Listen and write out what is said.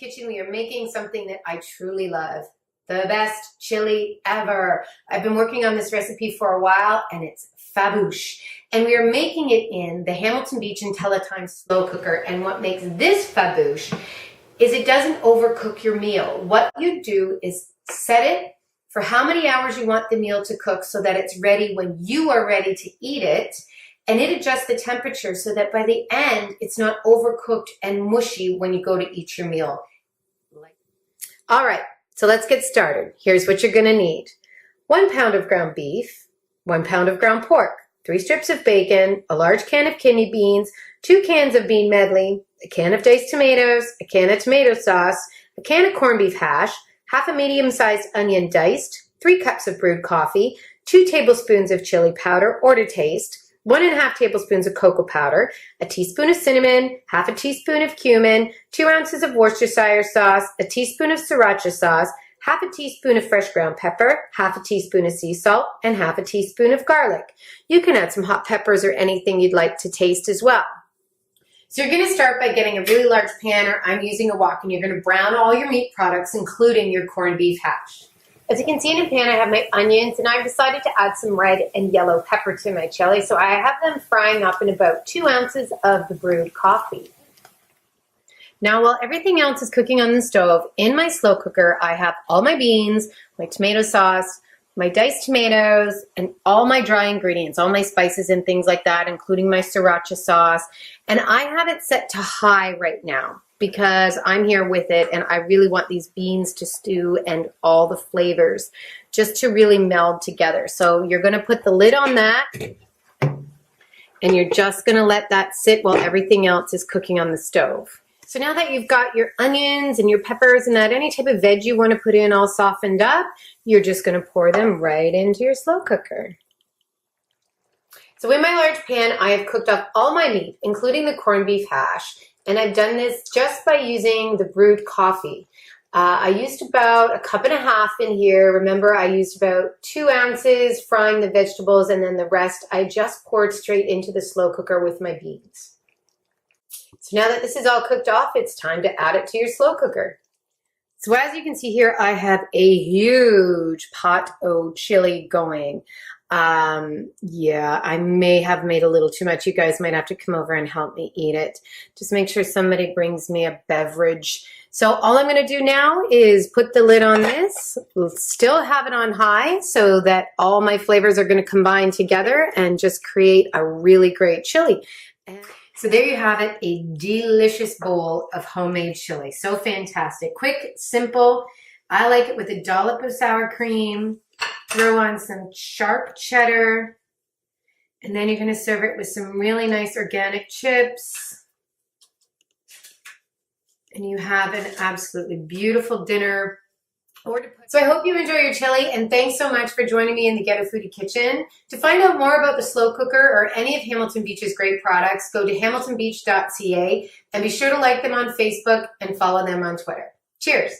Kitchen, we are making something that I truly love. The best chili ever. I've been working on this recipe for a while and it's fabush. And we are making it in the Hamilton Beach IntelliTime slow cooker. And what makes this fabush is it doesn't overcook your meal. What you do is set it for how many hours you want the meal to cook so that it's ready when you are ready to eat it. And it adjusts the temperature so that by the end, it's not overcooked and mushy when you go to eat your meal. All right, so let's get started. Here's what you're gonna need. 1 pound of ground beef, 1 pound of ground pork, 3 strips of bacon, a large can of kidney beans, 2 cans of bean medley, a can of diced tomatoes, a can of tomato sauce, a can of corned beef hash, half a medium-sized onion diced, 3 cups of brewed coffee, 2 tablespoons of chili powder or to taste, 1½ tablespoons of cocoa powder, a teaspoon of cinnamon, half a teaspoon of cumin, 2 ounces of Worcestershire sauce, a teaspoon of sriracha sauce, half a teaspoon of fresh ground pepper, half a teaspoon of sea salt, and half a teaspoon of garlic. You can add some hot peppers or anything you'd like to taste as well. So you're going to start by getting a really large pan, or I'm using a wok, and you're going to brown all your meat products, including your corned beef hash. As you can see in the pan, I have my onions, and I've decided to add some red and yellow pepper to my chili, so I have them frying up in about 2 ounces of the brewed coffee. Now, while everything else is cooking on the stove, in my slow cooker, I have all my beans, my tomato sauce, my diced tomatoes, and all my dry ingredients, all my spices and things like that, including my sriracha sauce, and I have it set to high right now, because I'm here with it and I really want these beans to stew and all the flavors just to really meld together. So you're going to put the lid on that and you're just going to let that sit while everything else is cooking on the stove. So now that you've got your onions and your peppers and that any type of veg you want to put in all softened up, you're just going to pour them right into your slow cooker. So in my large pan, I have cooked up all my meat, including the corned beef hash. And I've done this just by using the brewed coffee. I used about 1.5 cups in here. Remember, I used about 2 ounces frying the vegetables, and then the rest I just poured straight into the slow cooker with my beans. So now that this is all cooked off, it's time to add it to your slow cooker. So as you can see here, I have a huge pot of chili going. Yeah, I may have made a little too much. You guys might have to come over and help me eat it. Just make sure somebody brings me a beverage. So all I'm going to do now is put the lid on this. We'll still have it on high so that all my flavors are going to combine together and just create a really great chili. So there you have it, a delicious bowl of homemade chili. So fantastic. Quick, simple. I like it with a dollop of sour cream. Throw on some sharp cheddar, and then you're going to serve it with some really nice organic chips. And you have an absolutely beautiful dinner. So I hope you enjoy your chili, and thanks so much for joining me in the Ghetto Foodie Kitchen. To find out more about the slow cooker or any of Hamilton Beach's great products, go to hamiltonbeach.ca and be sure to like them on Facebook and follow them on Twitter. Cheers!